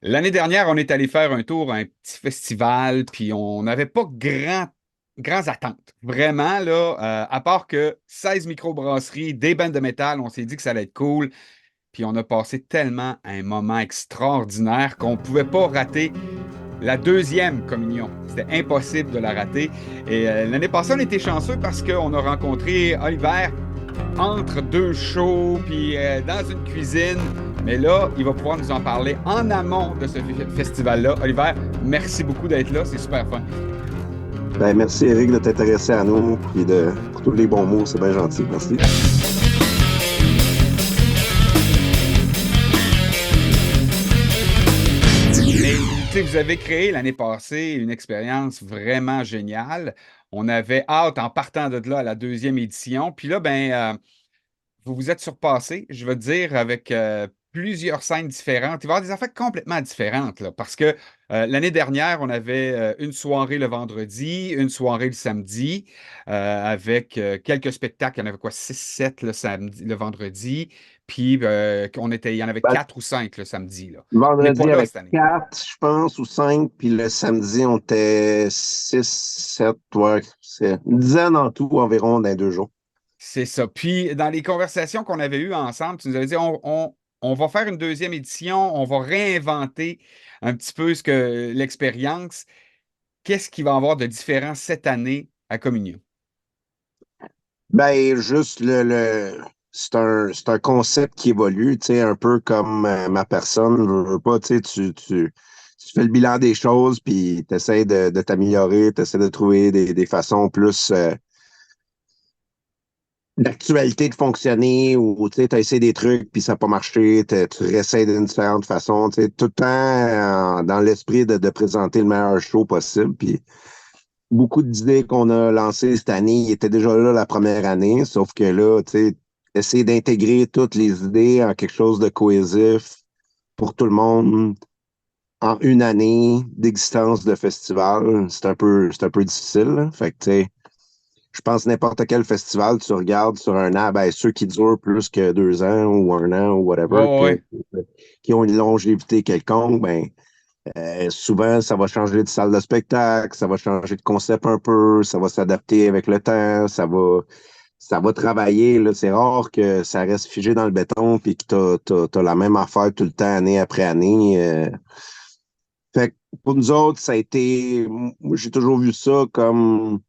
L'année dernière, on est allé faire un tour à un petit festival, puis on n'avait pas grands attentes. Vraiment, là, à part que 16 microbrasseries, des bandes de métal, on s'est dit que ça allait être cool. Puis on a passé tellement un moment extraordinaire qu'on ne pouvait pas rater la deuxième communion. C'était impossible de la rater. Et l'année passée, on était chanceux parce qu'on a rencontré Oliver entre deux shows, puis dans une cuisine. Mais là, il va pouvoir nous en parler en amont de ce festival-là. Oliver, merci beaucoup d'être là. C'est super fun. Ben, merci Eric de t'intéresser à nous et pour tous les bons mots, c'est bien gentil. Merci. Mais tu sais, vous avez créé l'année passée une expérience vraiment géniale. On avait hâte en partant de là à la deuxième édition. Puis là, vous vous êtes surpassé, je veux dire, avec plusieurs scènes différentes. Il va y avoir des affaires complètement différentes, là, parce que l'année dernière, on avait une soirée le vendredi, une soirée le samedi, avec quelques spectacles. Il y en avait quoi, 6, 7 le samedi, le vendredi, puis il y en avait Ben, 4 ou 5 le samedi, là. On n'est pas vendredi là avec cette année. 4, je pense, ou 5, puis le samedi, on était 6, 7, ouais, c'est une dizaine en tout environ dans les 2 jours. C'est ça. Puis, dans les conversations qu'on avait eues ensemble, tu nous avais dit, on va faire une deuxième édition, on va réinventer un petit peu l'expérience. Qu'est-ce qu'il va y avoir de différent cette année à Communion? Ben, juste c'est un concept qui évolue, tu sais, un peu comme ma personne, je veux pas, tu sais, tu fais le bilan des choses, puis tu essaies de t'améliorer, tu essaies de trouver des façons plus d'actualité de fonctionner, ou tu sais, t'as essayé des trucs, puis ça n'a pas marché, tu réessayes d'une différente façon, tu sais, tout le temps dans l'esprit de présenter le meilleur show possible, puis beaucoup d'idées qu'on a lancées cette année, ils étaient déjà là la première année, sauf que là, tu sais, essayer d'intégrer toutes les idées en quelque chose de cohésif pour tout le monde en une année d'existence de festival, c'est un peu difficile, là. Fait que, tu sais, je pense n'importe quel festival, tu regardes sur un an, ben, ceux qui durent plus que 2 ans ou un an ou Ouais, whatever, ouais, ouais. qui ont une longévité quelconque, ben, souvent, ça va changer de salle de spectacle, ça va changer de concept un peu, ça va s'adapter avec le temps, ça va travailler, là. C'est rare que ça reste figé dans le béton puis que t'as la même affaire tout le temps, année après année. Fait que pour nous autres, ça a été, moi, j'ai toujours vu ça comme,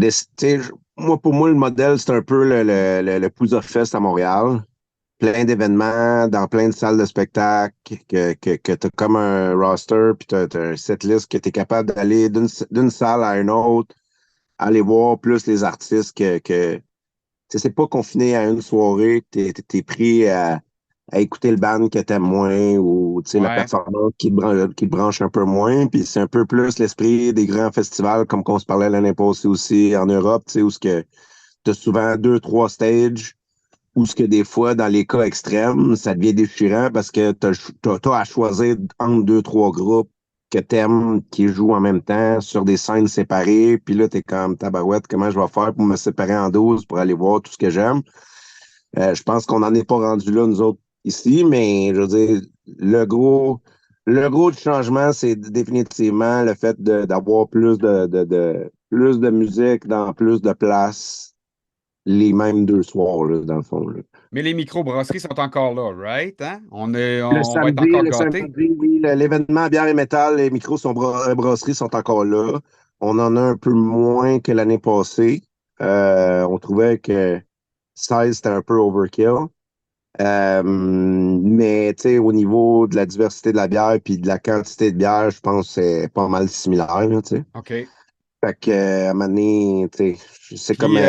tu sais, moi, pour moi, le modèle, c'est un peu le Pouza Fest à Montréal. Plein d'événements dans plein de salles de spectacle, que tu as comme un roster, puis tu as un setlist que tu es capable d'aller d'une salle à une autre, aller voir plus les artistes tu sais, c'est pas confiné à une soirée, t'es pris à écouter le band que t'aimes moins ou tu sais, la Ouais. performance qui te branche un peu moins. Puis c'est un peu plus l'esprit des grands festivals, comme qu'on se parlait l'année passée aussi en Europe, tu sais, où ce que t'as souvent deux, trois stages ou ce que des fois, dans les cas extrêmes, ça devient déchirant parce que t'as à choisir entre deux, trois groupes que t'aimes, qui jouent en même temps sur des scènes séparées. Puis là, t'es comme tabarouette, comment je vais faire pour me séparer en 12 pour aller voir tout ce que j'aime? Je pense qu'on n'en est pas rendu là, nous autres, ici, mais je veux dire, le gros, le gros du changement, c'est définitivement le fait d'avoir plus de musique dans plus de places les mêmes 2 soirs, là, dans le fond, là. Mais les microbrasseries sont encore là, right? Hein? On va être Le encore le gâtés. samedi, oui, l'événement bière et métal, les micros sont brasseries sont encore là. On en a un peu moins que l'année passée. On trouvait que 16, c'était un peu overkill. Mais tu sais, au niveau de la diversité de la bière puis de la quantité de bière, je pense que c'est pas mal similaire, là, tu sais. OK. Fait que, à un moment donné, tu sais, c'est comme, Puis,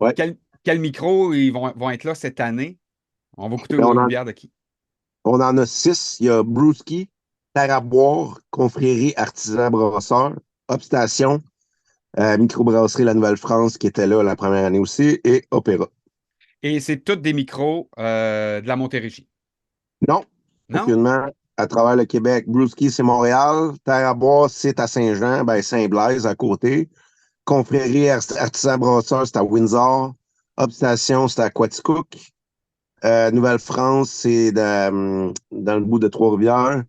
ouais. quel micro vont être là cette année? On va goûter Ben, une bière de qui? on en a 6. Il y a Brewski, Terre à boire, Confrérie Artisan Brasseur, Upstation, Microbrasserie La Nouvelle-France qui était là la première année aussi, et Opéra. Et c'est toutes des micros de la Montérégie. Non, Non? aucunement. À travers le Québec, Brewski, c'est Montréal. Terre à boire, c'est à Saint-Jean, ben Saint-Blaise à côté. Confrérie Artisan Brasseur, c'est à Windsor. Upstation, c'est à Quaticook. Nouvelle-France, c'est dans le bout de Trois-Rivières.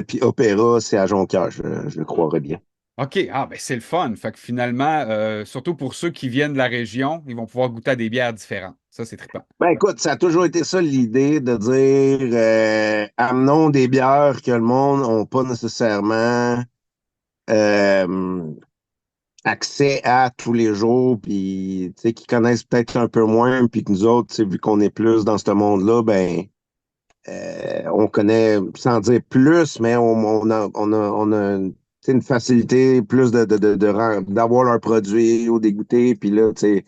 Puis Opéra, c'est à Jonquière, je le croirais bien. OK, ah ben c'est le fun. Fait que finalement, surtout pour ceux qui viennent de la région, ils vont pouvoir goûter à des bières différentes. Ça, c'est trippant. Ben écoute, ça a toujours été ça l'idée de dire amenons des bières que le monde n'a pas nécessairement euh, accès à tous les jours, puis tu sais, qui connaissent peut-être un peu moins, puis que nous autres, tu sais, vu qu'on est plus dans ce monde-là, ben on connaît, sans dire plus, mais on a tu sais, une facilité plus d'avoir leur produit ou d'écouter, puis là, tu sais.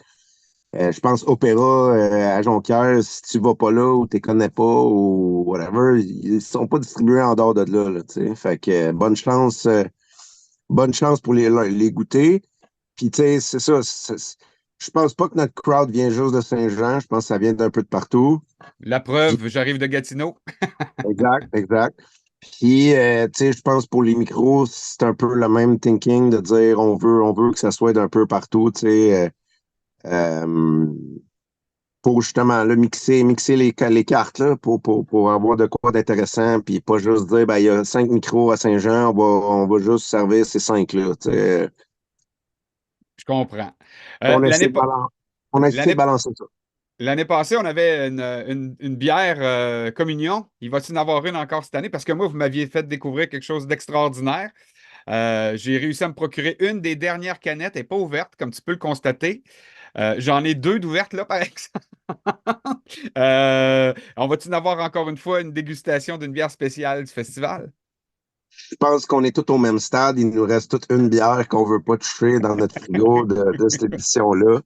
Je pense Opéra à Jonquière, si tu vas pas là ou tu les connais pas ou whatever, ils sont pas distribués en dehors de là, tu sais. Fait que bonne chance pour les goûter. Puis tu sais, c'est ça. Je pense pas que notre crowd vient juste de Saint-Jean. Je pense que ça vient d'un peu de partout. La Puis, preuve, j'arrive de Gatineau. exact, exact. Puis, tu sais, je pense pour les micros, c'est un peu le même thinking de dire on veut que ça soit d'un peu partout, tu sais. Euh, pour justement là, mixer les cartes là, pour avoir de quoi d'intéressant, puis pas juste dire ben, il y a 5 micros à Saint-Jean, on va juste servir ces 5-là. Je comprends. Euh, On essaie l'année, de pa- balancer, on essaie de l'année, balancer ça. l'année passée, on avait une bière communion. Il va-t-il en avoir une encore cette année? Parce que moi, vous m'aviez fait découvrir quelque chose d'extraordinaire. J'ai réussi à me procurer une des dernières canettes, elle n'est pas ouverte, comme tu peux le constater. J'en ai deux d'ouvertes là, par exemple. On va-tu en avoir encore une fois une dégustation d'une bière spéciale du festival? Je pense qu'on est tous au même stade. Il nous reste toute une bière qu'on veut pas toucher dans notre frigo de cette édition-là.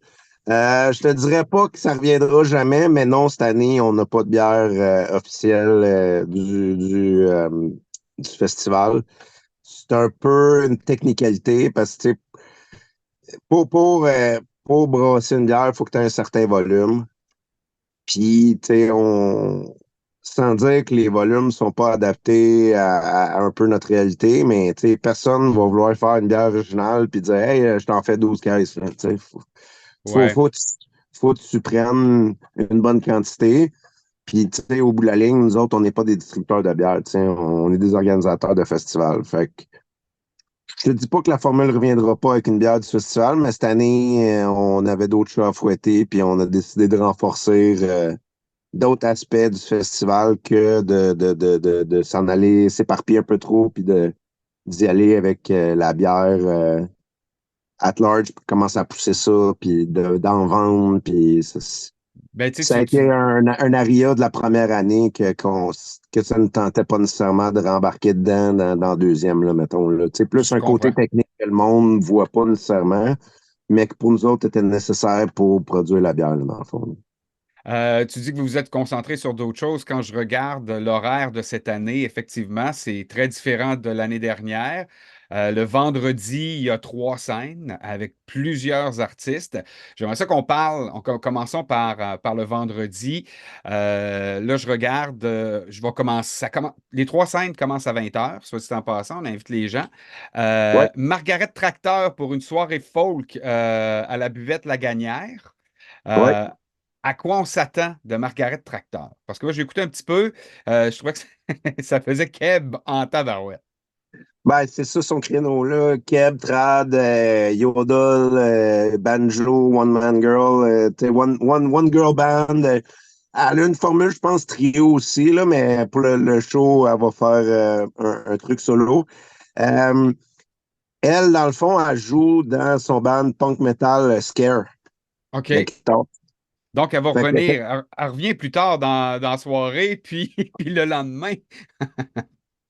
Je te dirais pas que ça reviendra jamais, mais non, cette année, on n'a pas de bière officielle du festival. C'est un peu une technicalité parce que tu sais, pour brasser une bière, il faut que tu aies un certain volume. Puis, tu sais, sans dire que les volumes sont pas adaptés à un peu notre réalité, mais tu sais, personne va vouloir faire une bière originale puis dire, hey, je t'en fais 12 caisses. Là. Tu sais, faut, Ouais, faut, faut que tu prennes une bonne quantité. Puis, tu sais, au bout de la ligne, nous autres, on n'est pas des distributeurs de bière, tu sais, on est des organisateurs de festivals. Fait que je te dis pas que la formule reviendra pas avec une bière du festival, mais cette année, on avait d'autres chats à fouetter, puis on a décidé de renforcer d'autres aspects du festival que de s'en aller s'éparpiller un peu trop, puis d'y aller avec la bière at large, puis commencer à pousser ça, puis d'en vendre, puis ben tu sais, ça a été un aria de la première année que ça ne tentait pas nécessairement de rembarquer dedans dans le deuxième, là, mettons. Là. Tu sais, plus je un côté comprends. technique que le monde ne voit pas nécessairement, mais que pour nous autres était nécessaire pour produire la bière, là, dans le fond. Tu dis que vous vous êtes concentré sur d'autres choses. Quand je regarde l'horaire de cette année, effectivement, c'est très différent de l'année dernière. Le vendredi, il y a trois scènes avec plusieurs artistes. J'aimerais ça qu'on parle, commençons par le vendredi. Là, je regarde, je vais commencer, les trois scènes commencent à 20 heures, soit dit en passant, on invite les gens. Ouais, Margaret Tracteur pour une soirée folk à la buvette La Gagnère. ouais. Euh, à quoi on s'attend de Margaret Tracteur? Parce que moi, j'ai écouté un petit peu, je trouvais que ça faisait Keb en tabarouette. Ben, c'est ça son créneau-là. Keb, Trad, Yodel, Banjo, One Man Girl, tu sais, one Girl Band. Elle a une formule, je pense, trio aussi, là, mais pour le show, elle va faire un truc solo. Euh, Elle, dans le fond, elle joue dans son band punk metal Scare de OK. guitare. Donc, elle va Fait que, revenir. Elle revient plus tard dans la soirée, puis, puis le lendemain.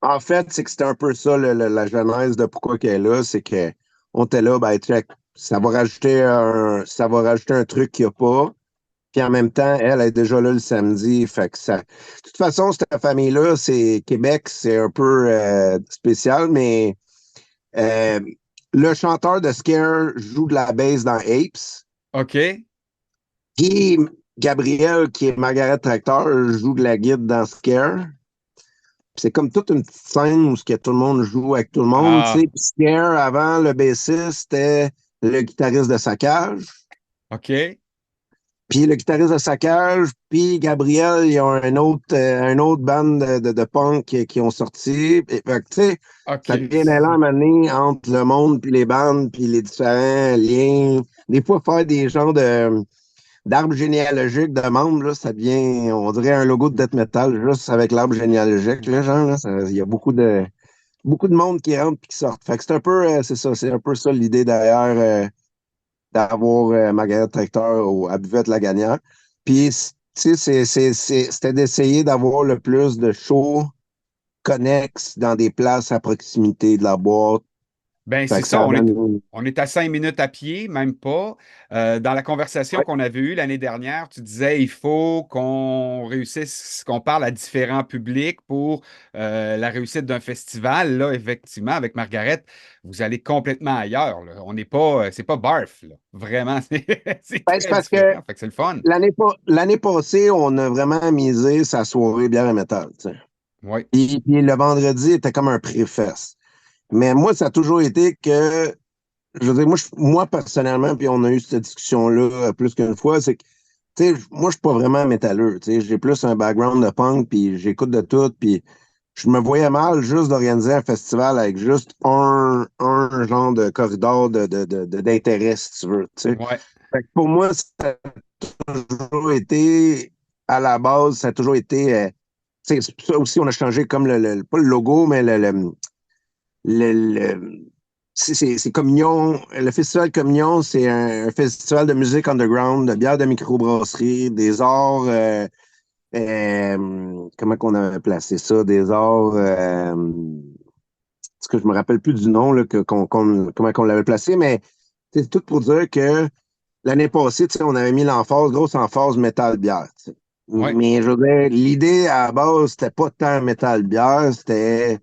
en fait, c'est que c'était un peu ça la genèse de pourquoi qu'elle est là, c'est que on était là, ben, check, ça va rajouter un truc qu'il n'y a pas. Puis en même temps, elle est déjà là le samedi. Fait que ça. De toute façon, cette famille-là, c'est Québec, c'est un peu spécial, mais euh, le chanteur de Scare joue de la bass dans Apes. OK. Puis Gabriel, qui est Margaret Tracteur, joue de la guide dans Scare. Puis c'est comme toute une petite scène où ce que tout le monde joue avec tout le monde, tu sais. Ah, Puis Scare, avant, le bassiste, c'était le guitariste de Saccage. OK. Puis le guitariste de Saccage, puis Gabriel, ils ont un autre band de punk qui ont sorti. Et, fait que, tu sais, OK. ça devient mêlant à mener entre le monde, puis les bandes, puis les différents liens. Des fois, faire des genres d'arbres généalogiques de membres, là, ça devient, on dirait un logo de death metal, juste avec l'arbre généalogique, là, genre, là, il y a beaucoup de monde qui rentre puis qui sort. Fait que c'est un peu, c'est ça, c'est un peu ça l'idée derrière d'avoir Margaret Tracteur à Buvette la Gagnère. Puis, tu sais, c'était d'essayer d'avoir le plus de shows connexes dans des places à proximité de la boîte. Ben, Fait c'est que ça, ça donne. on est à 5 minutes à pied, même pas. Dans la conversation Ouais. qu'on avait eue l'année dernière, tu disais il faut qu'on réussisse, qu'on parle à différents publics pour la réussite d'un festival. Là, effectivement, avec Margaret, vous allez complètement ailleurs. Là. On n'est pas, c'est pas barf, là. Vraiment, c'est Ben, c'est très parce que différent. Fait que c'est le fun. l'année passée, on a vraiment misé sa soirée bière et métal, tu sais. Oui, Puis le vendredi était comme un pré-fest. Mais moi, ça a toujours été que, je veux dire, moi personnellement, puis on a eu cette discussion-là plus qu'une fois, c'est que, tu sais, moi, je suis pas vraiment métalleux, tu sais, j'ai plus un background de punk, puis j'écoute de tout, puis je me voyais mal juste d'organiser un festival avec juste un genre de corridor d'intérêt, si tu veux, tu sais. ouais. Fait que pour moi, ça a toujours été, à la base, ça a toujours été, tu sais, ça aussi, on a changé comme pas le logo, mais le- c'est Communion. Le festival Communion, c'est un festival de musique underground, de bière de microbrasserie, des arts. Comment qu'on a placé ça? Des arts. Parce que je me rappelle plus du nom, là, comment qu'on l'avait placé, mais c'est tout pour dire que l'année passée, tu sais, on avait mis l'emphase, grosse emphase métal bière. Tu sais. Ouais. Mais je veux dire, l'idée à la base, c'était pas tant métal bière, c'était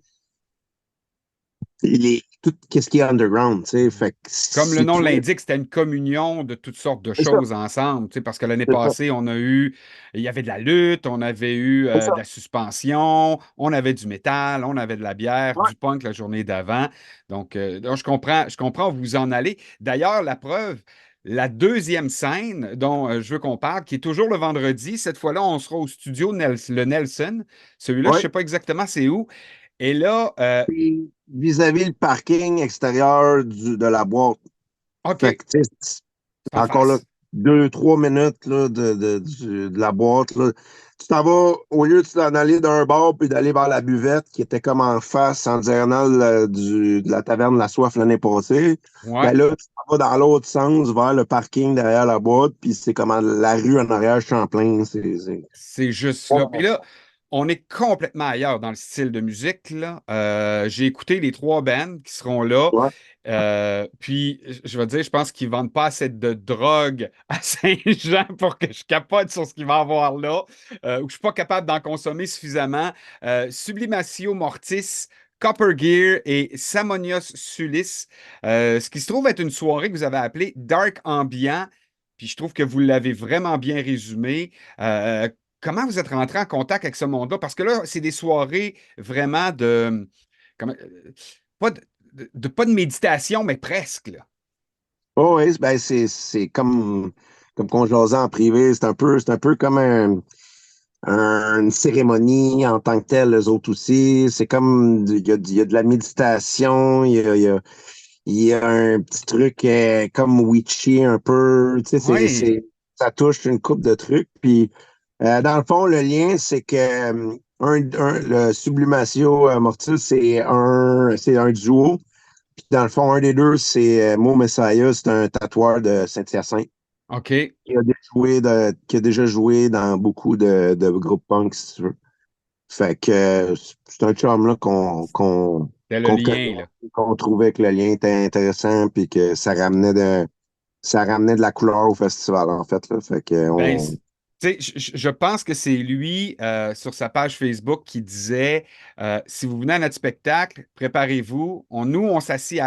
tout ce qui est underground, tu sais. Fait que Comme le si nom tu veux, l'indique, c'était une communion de toutes sortes de c'est ça, choses ensemble, tu sais, parce que l'année c'est ça, passée, il y avait de la lutte, on avait eu c'est de ça. la suspension, on avait du métal, on avait de la bière, Ouais, du punk la journée d'avant. Donc, je comprends où vous en allez. D'ailleurs, la preuve, la deuxième scène dont je veux qu'on parle, qui est toujours le vendredi, cette fois-là, on sera au studio le Nelson. Celui-là, je ne ouais. sais pas exactement c'est où. Et là, Puis, vis-à-vis le parking extérieur de la boîte. OK, Fait que, tu sais, c'est en encore là, face. 2, 3 minutes là, de la boîte. Là. Tu t'en vas, au lieu de t'en aller d'un bar puis d'aller vers la buvette qui était comme en face, en diagonale de la taverne La Soif l'année passée, Ouais. ben là, tu t'en vas dans l'autre sens, vers le parking derrière la boîte, puis c'est comme la rue en arrière Champlain. C'est juste là. Puis Ouais, là, on est complètement ailleurs dans le style de musique, là. J'ai écouté les trois bands qui seront là. ouais, Puis, je vais dire, je pense qu'ils vendent pas assez de drogue à Saint-Jean pour que je capote sur ce qu'il va y avoir là, ou je suis pas capable d'en consommer suffisamment. Sublimatio Mortis, Copper Gear et Samonios Sulis. Ce qui se trouve être une soirée que vous avez appelée Dark Ambient. Puis je trouve que vous l'avez vraiment bien résumé. Comment vous êtes rentré en contact avec ce monde-là? Parce que là, c'est des soirées vraiment de, pas pas de méditation, mais presque, là. oh, ouais, ben c'est comme qu'on jasait en privé, c'est un peu comme une cérémonie en tant que telle, les autres aussi. C'est comme, il y a de la méditation, il y a un petit truc comme witchy un peu, tu sais, Oui, ça touche une coupe de trucs. Puis, dans le fond, le lien, c'est que le Sublimatio Mortis, c'est un duo. Puis, dans le fond, un des deux, c'est Mo Messiah, c'est un tatoueur de Saint-Hyacinthe OK. qui a déjà joué dans beaucoup de groupes punk, si tu veux. Fait que c'est un chum là C'est le qu'on connaît, lien, là. qu'on trouvait que le lien était intéressant puis que ça ramenait de la couleur au festival, en fait, là. Fait que Ben, tu sais, je pense que c'est lui, sur sa page Facebook, qui disait si vous venez à notre spectacle, préparez-vous. Nous, on s'assied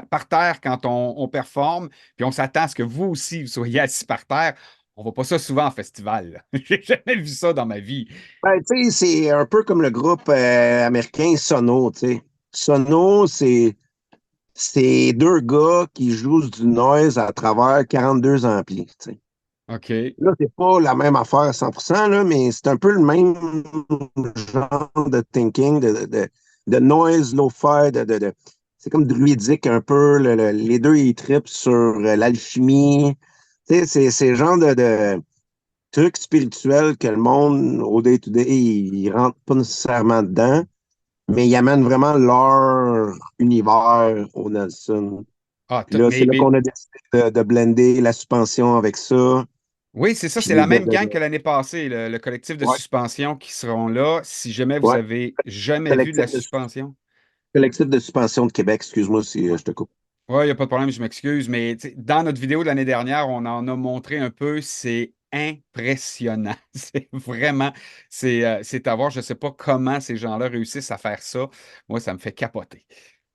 par terre quand on performe, puis on s'attend à ce que vous aussi, vous soyez assis par terre. On voit pas ça souvent en festival, là. J'ai jamais vu ça dans ma vie. ben, tu sais, c'est un peu comme le groupe américain Sono, tu sais. Sono, c'est deux gars qui jouent du noise à travers 42 amplis, tu sais. OK. Là, c'est pas la même affaire à 100%, là, mais c'est un peu le même genre de thinking, de noise lo-fi, c'est comme druidique un peu. Les deux, ils trippent sur l'alchimie. Tu sais, c'est le genre de trucs spirituels que le monde, au day-to-day, ils rentrent pas nécessairement dedans, mais ils amènent vraiment leur univers au Nelson. Ah, Puis là, c'est là mais qu'on a décidé de blender la suspension avec ça. oui, c'est ça, c'est Puis la même gang que l'année passée, le collectif de ouais, suspension qui seront là. Si jamais vous ouais. avez jamais vu de Collectif la suspension, collectif de suspension de Québec, excuse-moi si je te coupe. oui, il n'y a pas de problème, je m'excuse, mais tu sais, dans notre vidéo de l'année dernière, on en a montré un peu, c'est impressionnant. C'est vraiment, c'est à voir, je ne sais pas comment ces gens-là réussissent à faire ça. Moi, ça me fait capoter.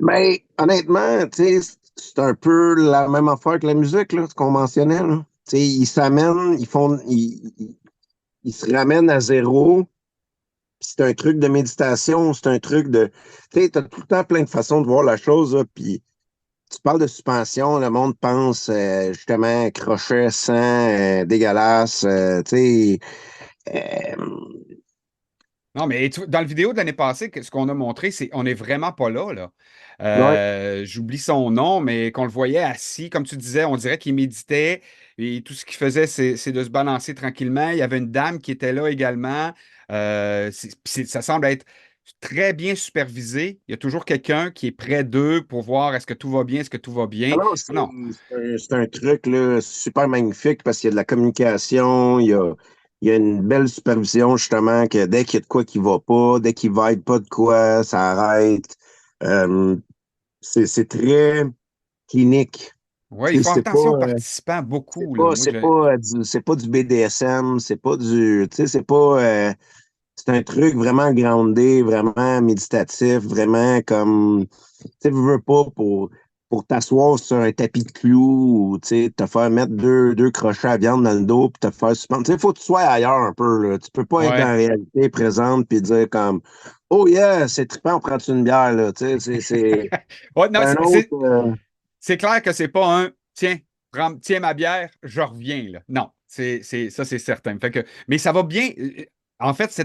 Mais honnêtement, tu sais, c'est un peu la même affaire que la musique, là, ce qu'on mentionnait. Là. Tu sais, ils s'amènent, ils se ramènent à zéro. Puis c'est un truc de méditation, c'est un truc de. Tu sais, t'as tout le temps plein de façons de voir la chose. Là, puis tu parles de suspension, le monde pense justement crochet, sang, dégueulasse. Tu sais, euh, Non, mais dans la vidéo de l'année passée, ce qu'on a montré, c'est on n'est vraiment pas là, là. ouais. J'oublie son nom, mais qu'on le voyait assis, comme tu disais, on dirait qu'il méditait et tout ce qu'il faisait, c'est de se balancer tranquillement. Il y avait une dame qui était là également. Ça semble être très bien supervisé. Il y a toujours quelqu'un qui est près d'eux pour voir est-ce que tout va bien, est-ce que tout va bien. Alors, Non. c'est un truc là, super magnifique parce qu'il y a de la communication, il y a une belle supervision, justement, que dès qu'il y a de quoi qui va pas, dès qu'il va être pas de quoi, ça arrête. Euh, c'est très clinique. Ouais, ils Tu sais, font attention aux participants beaucoup, là. Moi, c'est pas du BDSM, c'est pas du, tu sais, c'est pas, c'est un truc vraiment groundé, vraiment méditatif, vraiment comme, tu sais, veux pas pour t'asseoir sur un tapis de clous ou, tu sais, te faire mettre deux crochets à viande dans le dos puis te faire suspendre. Tu sais, il faut que tu sois ailleurs un peu, là. Tu peux pas être dans ouais. la réalité présente puis dire comme, oh yeah, c'est trippant, on prend une bière, là. Tu sais, Ouais, non, c'est un autre, c'est clair que c'est pas un tiens, tiens ma bière, je reviens là. Non, ça c'est certain. Fait que, mais ça va bien. En fait,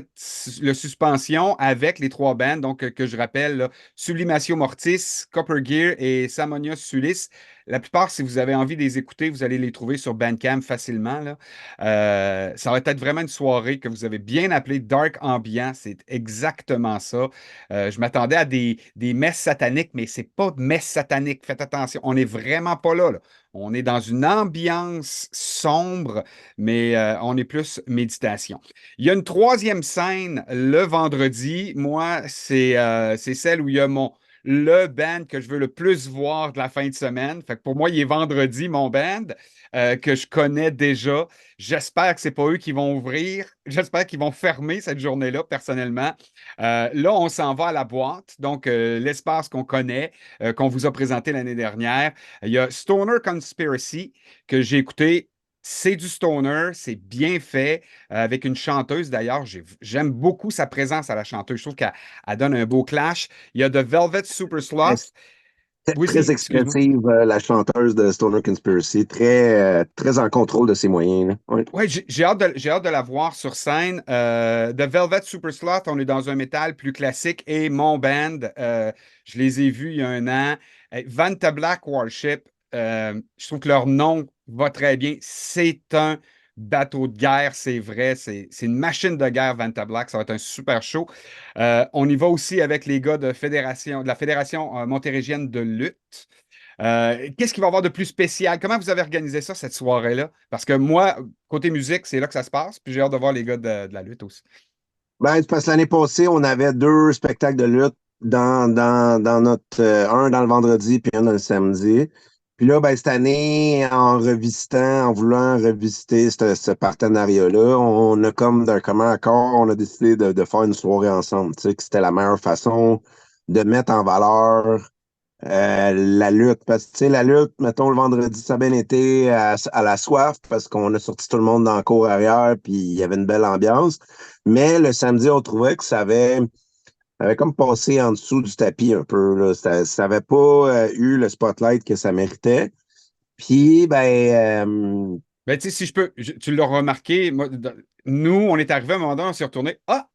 le suspension avec les trois bands, donc que je rappelle, là, Sublimatio Mortis, Copper Gear et Samonia Sulis. La plupart, si vous avez envie de les écouter, vous allez les trouver sur Bandcamp facilement, là. Ça va être vraiment une soirée que vous avez bien appelée Dark Ambient. C'est exactement ça. Je m'attendais à des messes sataniques, mais c'est pas de messes sataniques. Faites attention, on n'est vraiment pas là, là. On est dans une ambiance sombre, mais on est plus méditation. Il y a une troisième scène le vendredi. Moi, c'est celle où il y a le band que je veux le plus voir de la fin de semaine. Fait que pour moi, il est vendredi, mon band, que je connais déjà. J'espère que c'est pas eux qui vont ouvrir. J'espère qu'ils vont fermer cette journée-là, personnellement. Là, on s'en va à la boîte, donc l'espace qu'on connaît, qu'on vous a présenté l'année dernière. Il y a Stoner Conspiracy que j'ai écouté. C'est du stoner, c'est bien fait, avec une chanteuse d'ailleurs. J'aime beaucoup sa présence à la chanteuse. Je trouve qu'elle donne un beau clash. Il y a The Velvet Super Sloth. Oui, très excuse-moi. expressive, la chanteuse de Stoner Conspiracy, très en contrôle de ses moyens. Là. Ouais. Oui, j'ai hâte de la voir sur scène. The Velvet Super Sloth, on est dans un métal plus classique et mon band, je les ai vus il y a un an. Vanta Black Warship, je trouve que leur nom va très bien. C'est un bateau de guerre, c'est vrai. C'est une machine de guerre, Vanta Black. Ça va être un super show. On y va aussi avec les gars de la Fédération montérégienne de lutte. Qu'est-ce qu'il va y avoir de plus spécial? Comment vous avez organisé ça, cette soirée-là? Parce que moi, côté musique, c'est là que ça se passe, puis j'ai hâte de voir les gars de la lutte aussi. Ben, c'est parce que l'année passée, on avait deux spectacles de lutte dans notre un dans le vendredi puis un dans le samedi. Puis là, ben, cette année, en voulant revisiter ce partenariat-là, on a comme d'un commun accord, on a décidé de faire une soirée ensemble. Tu sais, que c'était la meilleure façon de mettre en valeur la lutte, parce que tu sais, la lutte, mettons le vendredi, ça a bien été à la soif parce qu'on a sorti tout le monde dans le cour arrière, puis il y avait une belle ambiance. Mais le samedi, on trouvait que avait comme passé en dessous du tapis un peu. Là. Ça avait pas eu le spotlight que ça méritait. Puis, ben, Ben, tu sais, si je peux, tu l'as remarqué, nous, on est arrivé à un moment donné, on s'est retourné. Ah,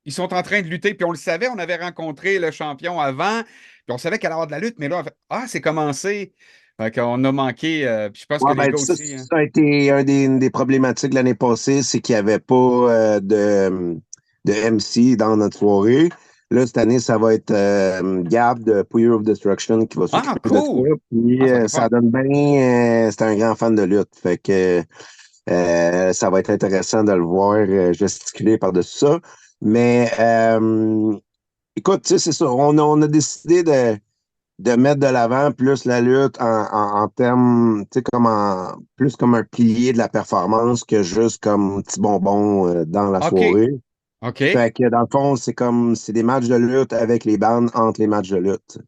ils sont en train de lutter, puis on le savait, on avait rencontré le champion avant, puis on savait qu'elle allait avoir de la lutte, mais là, on fait, ah, c'est commencé. Fait qu'on a manqué, puis je pense que Ouais, les ben, gars ça, aussi, hein. ça a été une des problématiques l'année passée, c'est qu'il n'y avait pas de MC dans notre soirée. Là, cette année, ça va être Gab de Puyo of Destruction qui va Ah, s'occuper de ça. cool! Puis Ah, ça va être le ça fun. donne bien. C'est un grand fan de lutte. Fait que ça va être intéressant de le voir gesticuler par-dessus ça. Mais écoute, tu sais, c'est ça. On a décidé de mettre de l'avant plus la lutte en termes, tu sais, plus comme un pilier de la performance que juste comme un petit bonbon dans la OK, soirée. OK. Fait que dans le fond, c'est des matchs de lutte avec les bandes entre les matchs de lutte.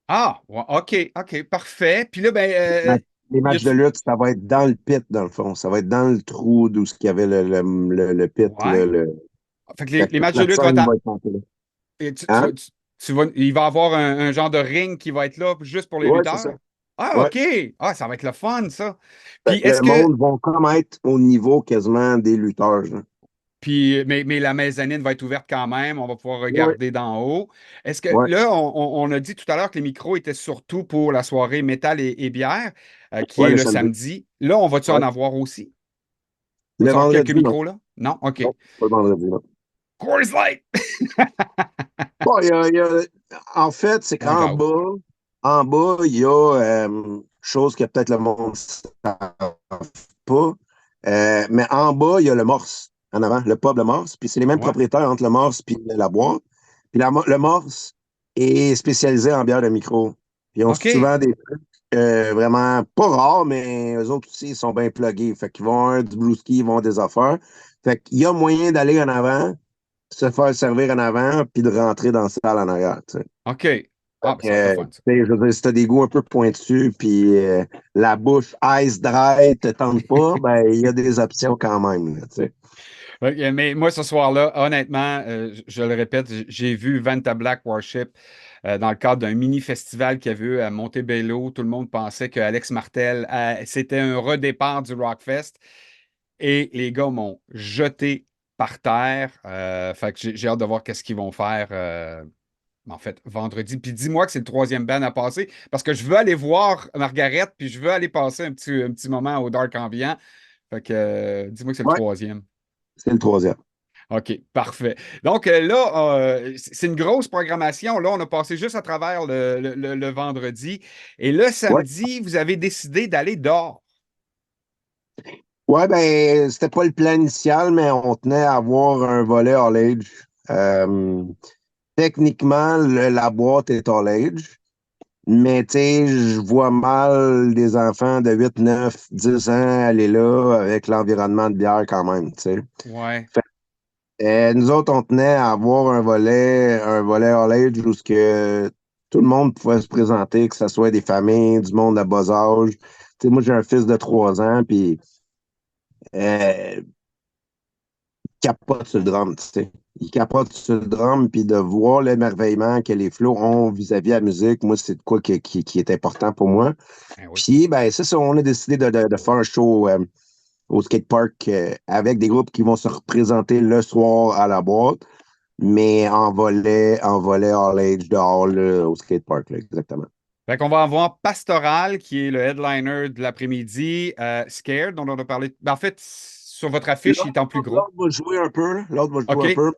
Ah, ouais, OK, OK, parfait. Puis là, ben, Les y matchs de a-tu. lutte, ça va être dans le pit, dans le fond. Ça va être dans le trou d'où il y avait le pit. Ouais. Fait que les, Fait que les toute matchs de la lutte scène va être montée là. et Hein? il va y avoir un genre de ring qui va être là juste pour les Ouais, c'est ça. lutteurs. Ah, Ouais. OK. Ah, ça va être le fun, ça. Puis Fait que est-ce le que. monde va comme être au niveau quasiment des lutteurs, là. Puis, mais la mezzanine va être ouverte quand même. On va pouvoir Ouais, regarder d'en haut. Est-ce que ouais, là, on a dit tout à l'heure que les micros étaient surtout pour la soirée métal et bière, qui ouais, est le le samedi. samedi. Là, on va-tu en Ouais. avoir aussi? Le Va-tu avoir quelques vendredi, non. micros là? Non? OK. Non, pas le vendredi, non. Coors Light! Bon, en fait, c'est On qu'en bas, il y a chose que peut-être le monde ne savent pas. Mais en bas, il y a le Morse, en avant, le pub Le Morse. Puis c'est les mêmes Ouais. propriétaires entre le Morse puis la boîte. Puis le Morse est spécialisé en bière de micro. Puis ils ont OK. souvent des trucs vraiment pas rares, mais eux autres aussi, ils sont bien pluggés. Fait qu'ils vont avoir du brewski, ils vont avoir des affaires. Fait qu'il y a moyen d'aller en avant, se faire servir en avant, puis de rentrer dans la salle en arrière, tu sais. OK. Ah, ben ça va être le fun, ça. Tu sais, je veux dire, si t'as des goûts un peu pointus, puis la bouche ice dry te tente pas, ben, il y a des options quand même, là, tu sais. OK, mais moi, ce soir-là, honnêtement, je le répète, j'ai vu Vanta Black Worship dans le cadre d'un mini-festival qu'il y avait eu à Montebello. Tout le monde pensait que Alex Martel, c'était un redépart du Rockfest. Et les gars m'ont jeté par terre. Fait que j'ai hâte de voir qu'est-ce qu'ils vont faire. En fait, vendredi. Puis dis-moi que c'est le troisième band à passer parce que je veux aller voir Margaret, puis je veux aller passer un petit moment au Dark Ambiant. Fait que dis-moi que c'est le Ouais, troisième. c'est le troisième. OK, parfait. Donc là, c'est une grosse programmation. Là, on a passé juste à travers le vendredi. Et le Ouais. samedi, vous avez décidé d'aller dehors. Ouais, ben, c'était pas le plan initial, mais on tenait à avoir un volet all age. Euh, Techniquement, la boîte est all age. Mais tu sais, je vois mal des enfants de 8, 9, 10 ans aller là avec l'environnement de bière quand même, tu sais. Ouais. Fait nous autres, on tenait à avoir un volet all age où ce que tout le monde pouvait se présenter, que ce soit des familles, du monde à bas âge. Tu sais, moi, j'ai un fils de 3 ans, puis euh, capote sur le drum, tu sais. Il capote sur le drum, puis de voir l'émerveillement que les flots ont vis-à-vis de la musique, moi, c'est de quoi qui est important pour moi. Ben oui. Puis, ben, c'est ça, on a décidé de faire un show au skatepark avec des groupes qui vont se représenter le soir à la boîte, mais en volet all age dehors là, au skatepark, là, exactement. Fait qu'on va avoir Pastoral, qui est le headliner de l'après-midi, Scared, dont on a parlé. Ben, en fait, sur votre affiche, il est en plus gros. L'autre va jouer un peu, là. L'autre va jouer un OK. peu.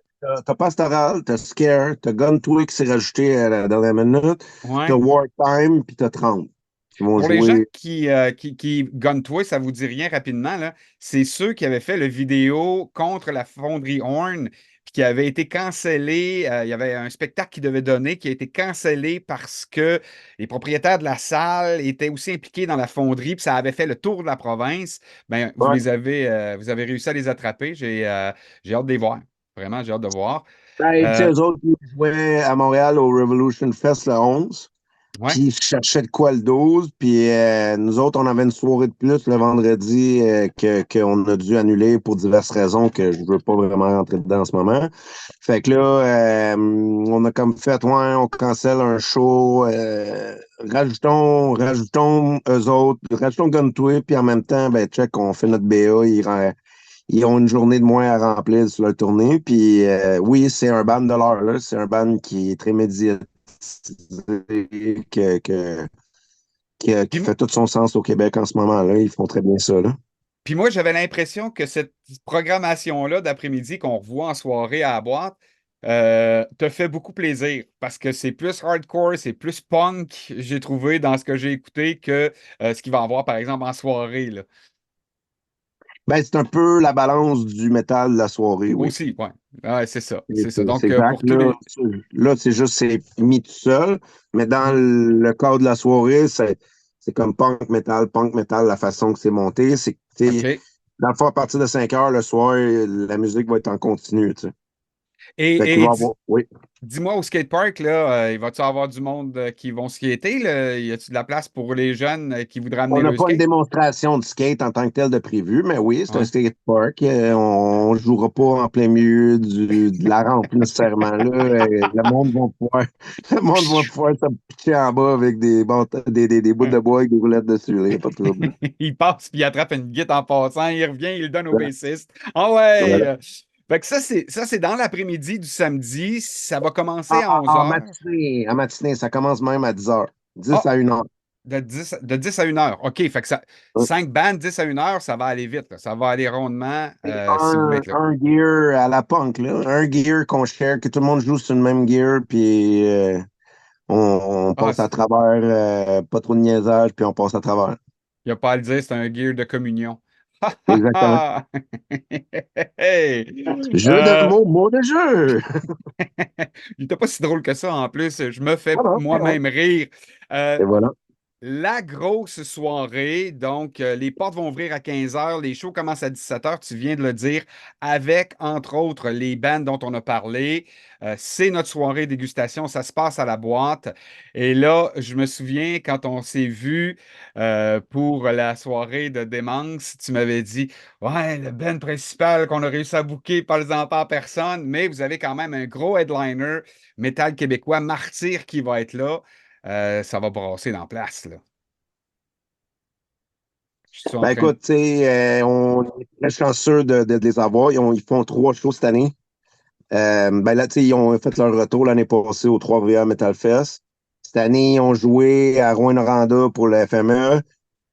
T'as Pastoral, t'as Scare, t'as Gun Twig qui s'est rajouté à la dernière minute, t'as Ouais. Wartime, puis t'as 30 qui vont Pour les gens jouer. qui Gun Twist, ça vous dit rien rapidement, là, c'est ceux qui avaient fait le vidéo contre la fonderie Horn, puis qui avait été cancellé. Il y avait un spectacle qui devait donner qui a été cancellé parce que les propriétaires de la salle étaient aussi impliqués dans la fonderie, puis ça avait fait le tour de la province. Ben, Ouais. vous avez réussi à les attraper. J'ai hâte de les voir. Vraiment, j'ai hâte de voir. Ben, tu sais, Euh, eux autres, ils jouaient à Montréal au Revolution Fest le 11. Ouais. Puis je cherchais de quoi le 12. Puis nous autres, on avait une soirée de plus le vendredi qu'on a dû annuler pour diverses raisons que je veux pas vraiment rentrer dedans en ce moment. Fait que là, on a comme fait, ouais, on cancelle un show. Rajoutons eux autres, rajoutons Guntoy, puis en même temps, ben check, on fait notre BA. Ils ont une journée de moins à remplir sur leur tournée. Puis oui, c'est un band de l'heure, là. C'est un band qui est très médiatisé, que, que, Puis, qui fait tout son sens au Québec en ce moment-là. Ils font très bien ça, là. puis moi, j'avais l'impression que cette programmation-là d'après-midi qu'on revoit en soirée à la boîte te fait beaucoup plaisir parce que c'est plus hardcore, c'est plus punk, j'ai trouvé dans ce que j'ai écouté que ce qu'il va y avoir, par exemple, en soirée, là. Ben, c'est un peu la balance du métal de la soirée, oui. Aussi, ouais. Ouais, c'est ça, C'est c'est ça. c'est Donc, exact. pour tous les... Là, c'est juste, c'est mis tout seul. Mais dans Mhm. le cadre de la soirée, c'est comme punk metal, la façon que c'est monté. C'est, tu sais, OK. dans le fond, à partir de 5 heures le soir, la musique va être en continu, tu sais. Fait qu'il Et va y avoir, oui. dis-moi, au skatepark, là, il va-tu avoir du monde qui vont skater, là? Y a-tu de la place pour les jeunes qui voudraient On amener n'a le pas une skate? démonstration de skate en tant que tel de prévu, mais oui, c'est un Ouais. skate park. On ne jouera pas en plein milieu de la rampe nécessairement. Là, le monde va pouvoir, le monde va pouvoir se pitcher en bas avec des bouts de bois avec des roulettes dessus. Il n'y a pas de trouble. Il passe puis il attrape une guitare en passant, il revient, il le donne au bassiste. Ah ouais! Voilà. Fait que ça, c'est dans l'après-midi du samedi. Ça va En, commencer à 11 en heures. matinée, en matinée, ça commence même à 10 heures. 10 Ah, à 1 heure. de dix à 1 heure. OK, fait que ça, 5 bandes, 10 à 1 heure, ça va aller vite, là. Ça va aller rondement C'est si vous voulez être là. un gear à la punk, là. Un gear qu'on share, que tout le monde joue sur le même gear, puis on Ah, passe à travers, pas trop de niaisage, puis on passe à travers. il n'y a pas à le dire, c'est un gear de communion. Ha, ha, Exactement. ha! Hey! Jeu de Euh, mots, mot de jeu. il n'était pas si drôle que ça en plus. Je me fais Ah non, c'est bon. moi-même rire. Euh, Et voilà. La grosse soirée, donc les portes vont ouvrir à 15 heures, les shows commencent à 17 heures, tu viens de le dire, avec entre autres les bands dont on a parlé. C'est notre soirée dégustation, ça se passe à la boîte. Et là, je me souviens quand on s'est vu pour la soirée de Démence, tu m'avais dit, ouais, le band principal qu'on a réussi à booker, parlez-en pas à personne, mais vous avez quand même un gros headliner métal québécois, Martyr, qui va être là. Ça va brasser dans la place, là. Je suis en Ben train de... écoute, tu sais, on est très chanceux de les avoir. Ils font 3 shows cette année. Ben là, tu sais, ils ont fait leur retour l'année passée au 3 Metal Fest. Cette année, ils ont joué à Rouyn-Noranda pour le FME.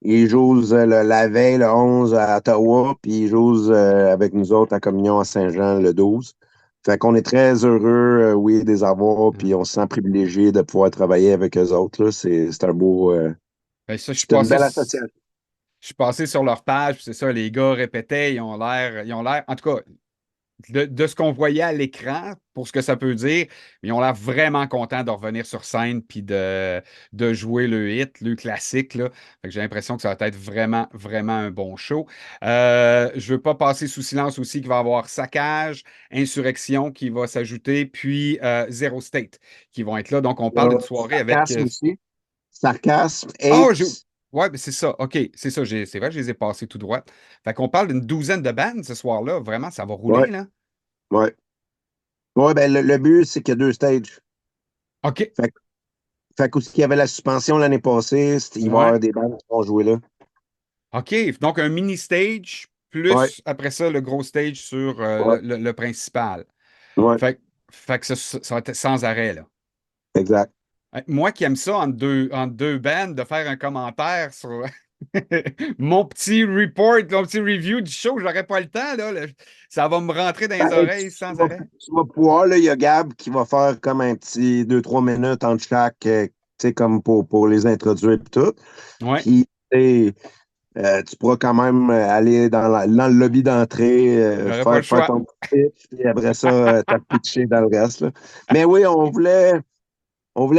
Ils jouent la veille, le 11 à Ottawa, puis ils jouent avec nous autres à Communion à Saint-Jean le 12. Fait qu'on est très heureux, oui, de les avoir, puis on se sent privilégié de pouvoir travailler avec eux autres, là. C'est un beau, Ben, ça, c'est une belle association. je suis passé sur leur page, puis c'est ça, les gars répétaient, en tout cas, de ce qu'on voyait à l'écran, pour ce que ça peut dire, ils ont l'air vraiment contents de revenir sur scène puis de jouer le hit, le classique, là. Fait que j'ai l'impression que ça va être vraiment, vraiment un bon show. Je ne veux pas passer sous silence aussi qu'il va y avoir Saccage, Insurrection qui va s'ajouter, puis Zero State qui vont être là. Donc, on parle d'une soirée avec... Sarcasme aussi. Sarcasme, Oh, hate. ouais, ben c'est ça. OK, c'est ça. C'est vrai, je les ai passés tout droit. Fait qu'on parle d'une douzaine de bandes ce soir-là. Vraiment, ça va rouler, Ouais, là. ouais. Ouais, ben le but, c'est qu'il y a 2 stages. OK. Fait, fait qu'aussi qu'il y avait la suspension l'année passée, il va y Ouais. avoir des bandes qui vont jouer là. OK. Donc, un mini stage, Ouais, plus après ça, le gros stage sur ouais, le principal. ouais, Fait que ça va être sans arrêt, là. exact. Moi qui aime ça entre deux bandes, de faire un commentaire sur mon petit report, mon petit review du show, j'aurais pas le temps, là. Ça va me rentrer dans Ben, les oreilles sans arrêt. tu vas pouvoir, là, il y a Gab qui va faire comme un petit 2, 3 minutes entre chaque, tu sais, comme pour les introduire et tout. Ouais. Puis, tu sais, tu pourras quand même aller dans le lobby d'entrée, J'aurais pas le faire choix. ton petit pitch, puis après ça, t'as pitché dans le reste, là. Mais oui, on voulait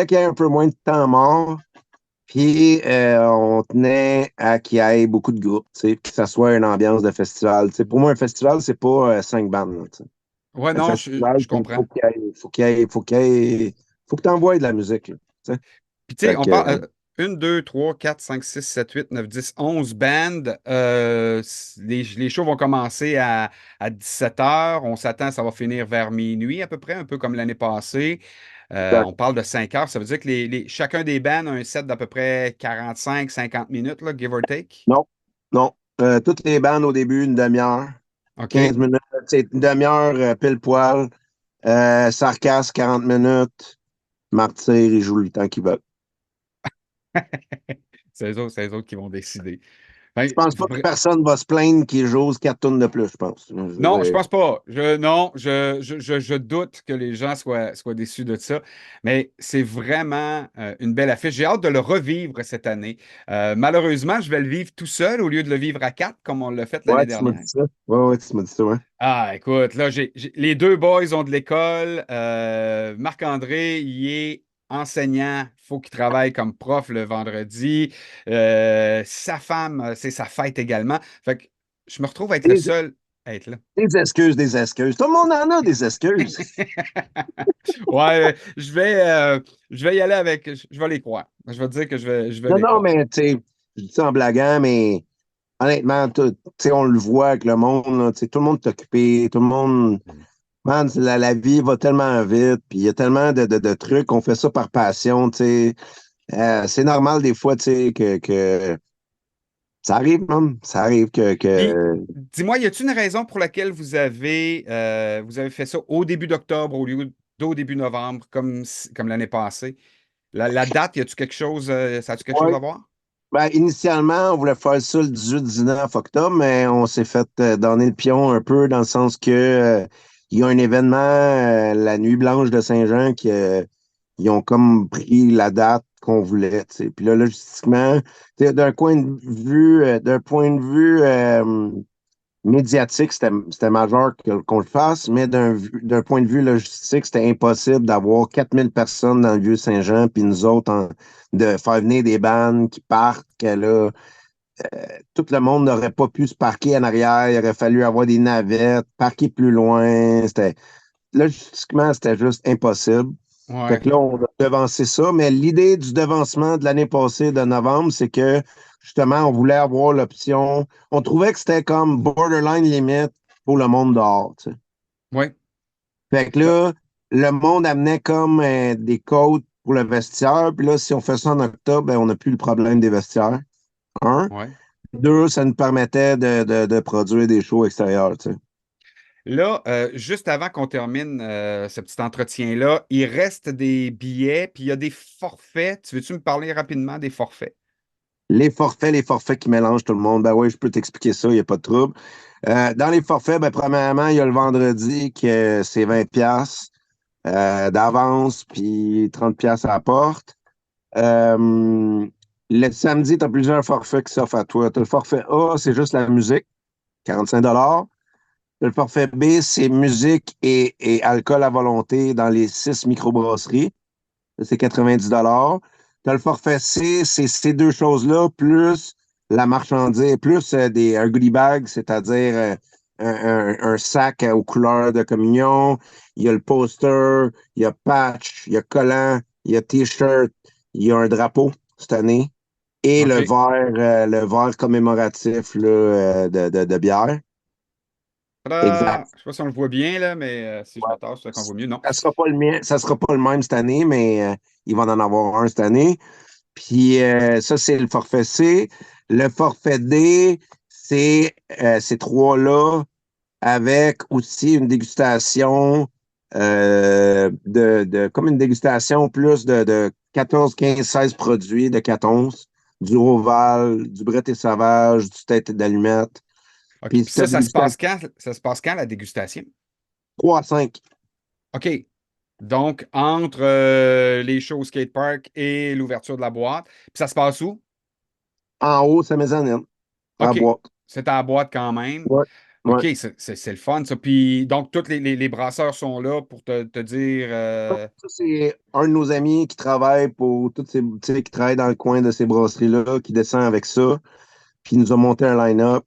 qu'il y ait un peu moins de temps mort. Puis, on tenait à qu'il y ait beaucoup de groupes, tu sais, que ça soit une ambiance de festival. Tu sais, pour moi, un festival, c'est pas 5 bandes, là, tu sais. Ouais, Un non, je, festival, je comprends. faut que tu envoies de la musique, là, tu sais. Puis, tu sais, Fait on que, parle 1, 2, 3, 4, 5, 6, 7, 8, 9, 10, 11 bands. Les shows vont commencer à 17 heures. On s'attend, ça va finir vers minuit à peu près, un peu comme l'année passée. On parle de 5 heures. Ça veut dire que chacun des bands a un set d'à peu près 45, 50 minutes, là, give or take. non, non. Toutes les bandes au début, une demi-heure, OK? 15 minutes, c'est une demi-heure pile poil. Sarcasme, 40 minutes. Martyr, ils jouent le temps qu'ils veulent. C'est les autres qui vont décider. Je Ben, pense pas que personne va se plaindre qu'ils jouent 4 tonnes de plus, je pense. Je non, je veux dire, pense pas. Non, je doute que les gens soient déçus de ça. Mais c'est vraiment une belle affiche. J'ai hâte de le revivre cette année. Malheureusement, je vais le vivre tout seul au lieu de le vivre à quatre, comme on l'a fait l'année ouais, tu m'as dernière. dit ça. Ouais, ouais, tu m'as dit ça, ouais. Ah, écoute, là, les deux boys ont de l'école. Marc-André, il est enseignant. Faut qu'il travaille comme prof le vendredi. Sa femme, c'est sa fête également. Fait que je me retrouve à être le Des, seul à être là. des excuses, des excuses. Tout le monde en a des excuses. Ouais, je vais y aller avec. Je vais les croire. Je vais te dire que je vais Non, les non, croire. mais tu sais, je dis ça en blaguant, mais honnêtement, tu sais, on le voit avec le monde, là, tu sais, tout le monde est occupé, tout le monde. Mhm. Man, la vie va tellement vite, puis il y a tellement de trucs, on fait ça par passion, tu sais. C'est normal des fois, tu sais, que ça arrive, man. Ça arrive Puis, que... dis-moi, y a-t-il une raison pour laquelle vous avez fait ça au début d'octobre au lieu d'au début novembre, comme l'année passée? La date, y a-tu quelque chose, ça a-tu quelque chose Ouais. à voir? Ben, initialement, on voulait faire ça le 18-19 octobre, mais on s'est fait donner le pion un peu dans le sens que il y a un événement, la Nuit blanche de Saint-Jean, ils ont comme pris la date qu'on voulait, tu sais. Puis là, logistiquement, tu sais, d'un point de vue médiatique, c'était majeur qu'on le fasse, mais d'un point de vue logistique, c'était impossible d'avoir 4 000 personnes dans le Vieux-Saint-Jean, puis nous autres, de faire venir des bandes qui partent, que là, tout le monde n'aurait pas pu se parquer en arrière, il aurait fallu avoir des navettes, parquer plus loin, logistiquement, c'était juste impossible. Fait Ouais, que là, on a devancé ça, mais l'idée du devancement de l'année passée de novembre, c'est que justement, on voulait avoir l'option. On trouvait que c'était comme borderline limite pour le monde dehors, tu sais. ouais, Fait que ben, là, le monde amenait comme des côtes pour le vestiaire. Puis là, si on fait ça en octobre, ben, on n'a plus le problème des vestiaires. Un. ouais. Deux, ça nous permettait de produire des shows extérieurs, tu sais. Là, juste avant qu'on termine ce petit entretien-là, il reste des billets, puis il y a des forfaits. Tu veux-tu me parler rapidement des forfaits? Les forfaits qui mélangent tout le monde. Ben oui, je peux t'expliquer ça, il n'y a pas de trouble. Dans les forfaits, ben, premièrement, il y a le vendredi que c'est 20 pièces d'avance, puis 30 pièces à la porte. Le samedi, tu as plusieurs forfaits qui s'offrent à toi. Tu as le forfait A, c'est juste la musique, 45 $. Tu as le forfait B, c'est musique et alcool à volonté dans les 6 microbrasseries. Ça, c'est 90 $. Tu as le forfait C, c'est ces deux choses-là, plus la marchandise, plus un goodie bag, c'est-à-dire un sac aux couleurs de communion. Il y a le poster, il y a patch, il y a collant, il y a t-shirt, il y a un drapeau cette année et OK. le verre commémoratif là, de bière. Ta-da! Exact. Je sais pas si on le voit bien, là, mais si je Ouais. me tasse, c'est qu'on voit mieux. Non. Ça sera pas le même cette année, mais il va en avoir un cette année. Puis ça, c'est le forfait C. Le forfait D, c'est ces trois-là avec aussi une dégustation comme une dégustation plus de 14, 15, 16 produits de 14, du Roval, du Brett et Sauvage, du tête d'allumette. OK. Puis Puis cette ça se passe dégustation quand? Ça se passe quand, la dégustation? 3 à 5 OK. Donc, entre les shows au skatepark et l'ouverture de la boîte. Puis ça se passe où? en haut, c'est mezzanine, à OK. boîte. C'est à la boîte quand même. Ouais. OK, Ouais. c'est le fun, ça. Puis, donc, tous les brasseurs sont là pour te dire. Ça, c'est un de nos amis qui travaille pour toutes ces, tu sais, qui travaille dans le coin de ces brasseries-là, qui descend avec ça, puis il nous a monté un line-up.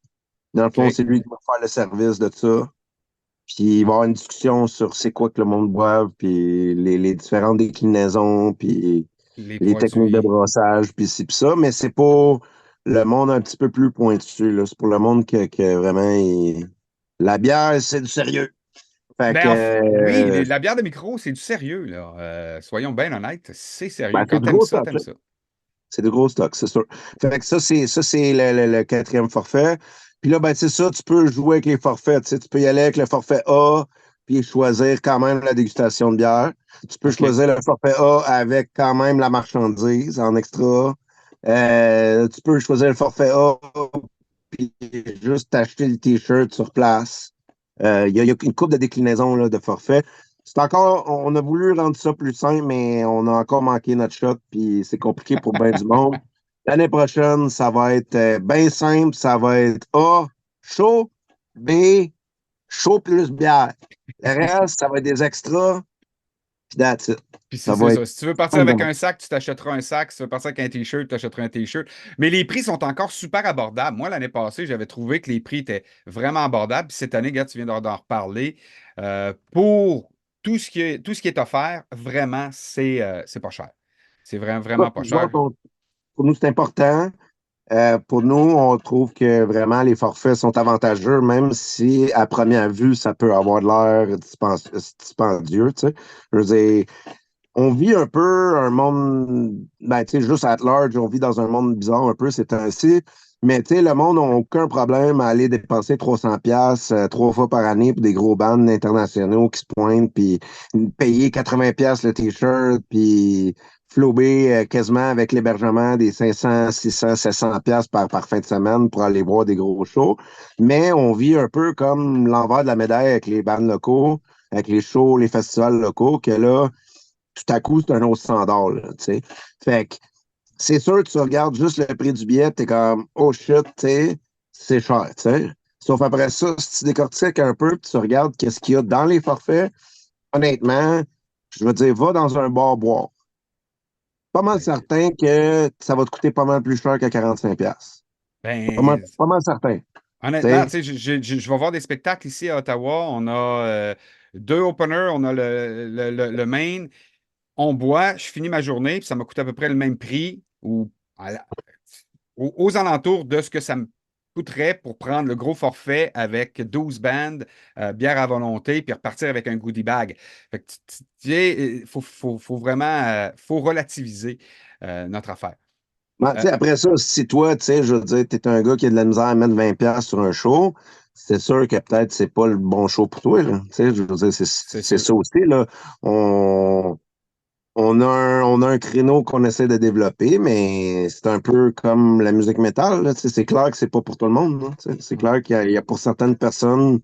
Dans le fond, OK. c'est lui qui va faire le service de ça. Puis il va y avoir une discussion sur c'est quoi que le monde boive, puis les différentes déclinaisons, puis Les les techniques de produits. brossage, puis ci, puis ça, mais c'est pour le monde un petit peu plus pointu, là. C'est pour le monde que vraiment, la bière, c'est du sérieux. Fait que, Oui, la bière de micro, c'est du sérieux, là. Soyons bien honnêtes, c'est ben, sérieux. c'est Quand du t'aimes gros ça, stock, t'aimes là. ça. C'est de gros stocks, c'est sûr. Fait que ça, c'est le quatrième forfait. Puis là, ben, c'est ça, tu peux jouer avec les forfaits. Tu sais, tu peux y aller avec le forfait A, puis choisir quand même la dégustation de bière. Tu peux OK. choisir le forfait A avec quand même la marchandise en extra. Tu peux choisir le forfait A, puis juste acheter le T-shirt sur place. Il y a une couple de déclinaisons là, de forfaits. C'est encore, on a voulu rendre ça plus simple, mais on a encore manqué notre shot, puis c'est compliqué pour bien du monde. L'année prochaine, ça va être bien simple. Ça va être A, chaud, B, chaud plus bière. Le reste, ça va être des extras, puis that's it. Puis Ça c'est va être ça. Si tu veux partir simple de avec même. un sac, tu t'achèteras un sac. Si tu veux partir avec un T-shirt, tu achèteras un T-shirt. Mais les prix sont encore super abordables. Moi, l'année passée, j'avais trouvé que les prix étaient vraiment abordables. Puis cette année, gars, tu viens d'en reparler. Pour tout ce qui est offert, vraiment, c'est pas cher. C'est vraiment, vraiment Écoute, pas cher. pour nous, c'est important. Pour nous, on trouve que vraiment les forfaits sont avantageux, même si à première vue, ça peut avoir de l'air dispendieux. Tu sais. Je veux dire, on vit un peu un monde, ben, tu sais, juste at large, on vit dans un monde bizarre un peu ces temps-ci. Mais tu sais, le monde n'a aucun problème à aller dépenser 300 pièces 3 fois par année pour des gros bands internationaux qui se pointent, puis payer 80 pièces le t-shirt, puis flober quasiment avec l'hébergement des 500, 600, 700 pièces par fin de semaine pour aller voir des gros shows. Mais on vit un peu comme l'envers de la médaille avec les bands locaux, avec les shows, les festivals locaux, que là, tout à coup, c'est un autre standard, là, tu sais. Fait que c'est sûr, tu regardes juste le prix du billet, t'es comme, oh shit, tu sais, c'est cher, tu sais. Sauf après ça, si tu décortiques un peu, puis tu regardes qu'est-ce qu'il y a dans les forfaits, honnêtement, je veux dire, va dans un bar boire. Pas mal Ben, certain que ça va te coûter pas mal plus cher que 45$. ben, Pas mal certain. Tu honnêtement, sais, tu sais, je vais voir des spectacles ici à Ottawa. On a deux openers. On a le main. On boit, je finis ma journée, puis ça m'a coûté à peu près le même prix ou aux alentours de ce que ça me coûterait pour prendre le gros forfait avec 12 bandes, bière à volonté, puis repartir avec un goodie bag. Fait que, il faut vraiment faut relativiser notre affaire. ben, tu Euh, sais, après ça, si toi, tu sais, je veux dire, t'es un gars qui a de la misère à mettre 20$ sur un show, c'est sûr que peut-être c'est pas le bon show pour toi, là. Tu sais, je veux dire, c'est c'est sûr. ça aussi, là. On, on a un créneau qu'on essaie de développer, mais c'est un peu comme la musique métal, là. Tu sais, c'est clair que c'est pas pour tout le monde, là. Tu sais, c'est clair qu'il y a pour certaines personnes,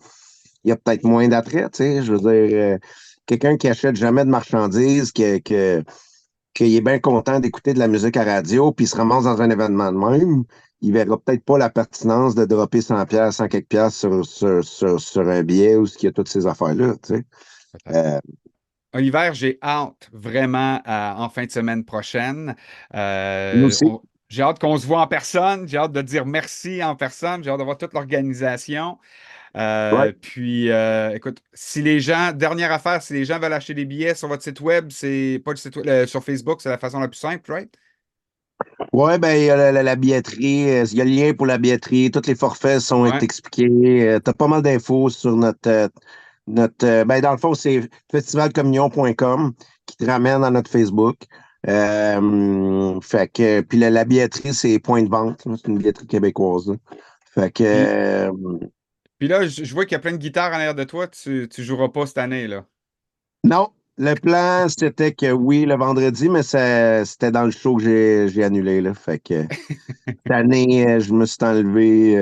il y a peut-être moins d'attrait, tu sais. Je veux dire, quelqu'un qui achète jamais de marchandises, qu'il est bien content d'écouter de la musique à radio, puis il se ramasse dans un événement de même, il verra peut-être pas la pertinence de dropper 100 pièces, 100 quelques pièces sur un billet ou ce qu'il y a toutes ces affaires-là, tu sais. Peut-être. Euh, Oliver, j'ai hâte vraiment en fin de semaine prochaine. nous aussi. J'ai hâte qu'on se voit en personne. J'ai hâte de dire merci en personne. J'ai hâte de voir toute l'organisation. Ouais. Puis, écoute, si les gens, dernière affaire, si les gens veulent acheter des billets sur votre site web, c'est pas le site web, sur Facebook, c'est la façon la plus simple, right? Ouais, ben, il y a la billetterie, il y a le lien pour la billetterie, tous les forfaits sont Ouais. expliqués. Tu as pas mal d'infos sur ben, dans le fond, c'est festivalcommunion.com qui te ramène à notre Facebook. Fait que, puis la billetterie, c'est Point de vente, là, c'est une billetterie québécoise, là. Fait que, Puis, puis là, je vois qu'il y a plein de guitares en arrière de toi. Tu joueras pas cette année, là. non, le plan, c'était que oui, le vendredi, mais c'était dans le show que j'ai annulé, là. Fait que, cette année, je me suis enlevé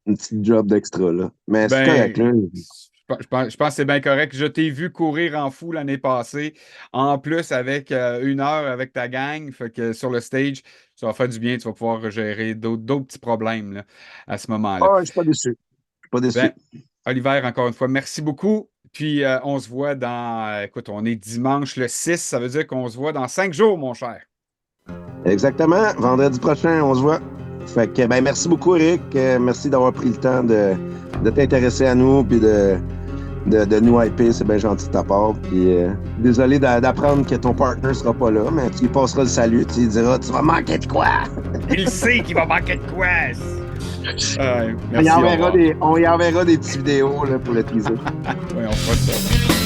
une petite job d'extra, là. Mais c'est correct, Ben, là. je pense que c'est bien correct. Je t'ai vu courir en fou l'année passée. En plus, avec 1 heure avec ta gang. Fait que sur le stage, ça va faire du bien. Tu vas pouvoir gérer d'autres petits problèmes là, à ce moment-là. Ah, je suis pas déçu. Je suis pas Ben, déçu. Oliver, encore une fois, merci beaucoup. Puis on se voit écoute, on est dimanche le 6. Ça veut dire qu'on se voit dans 5 jours, mon cher. Exactement. Vendredi prochain, on se voit. Fait que, ben, merci beaucoup, Eric. Merci d'avoir pris le temps de t'intéresser à nous puis de nous hyper, c'est bien gentil de ta part. Puis, désolé d'apprendre que ton partner sera pas là, mais tu lui passeras le salut, tu lui diras, tu vas manquer de quoi? Il sait qu'il va manquer de quoi. On Merci, y enverra des petites vidéos là, pour le teaser. Oui, on fera ça.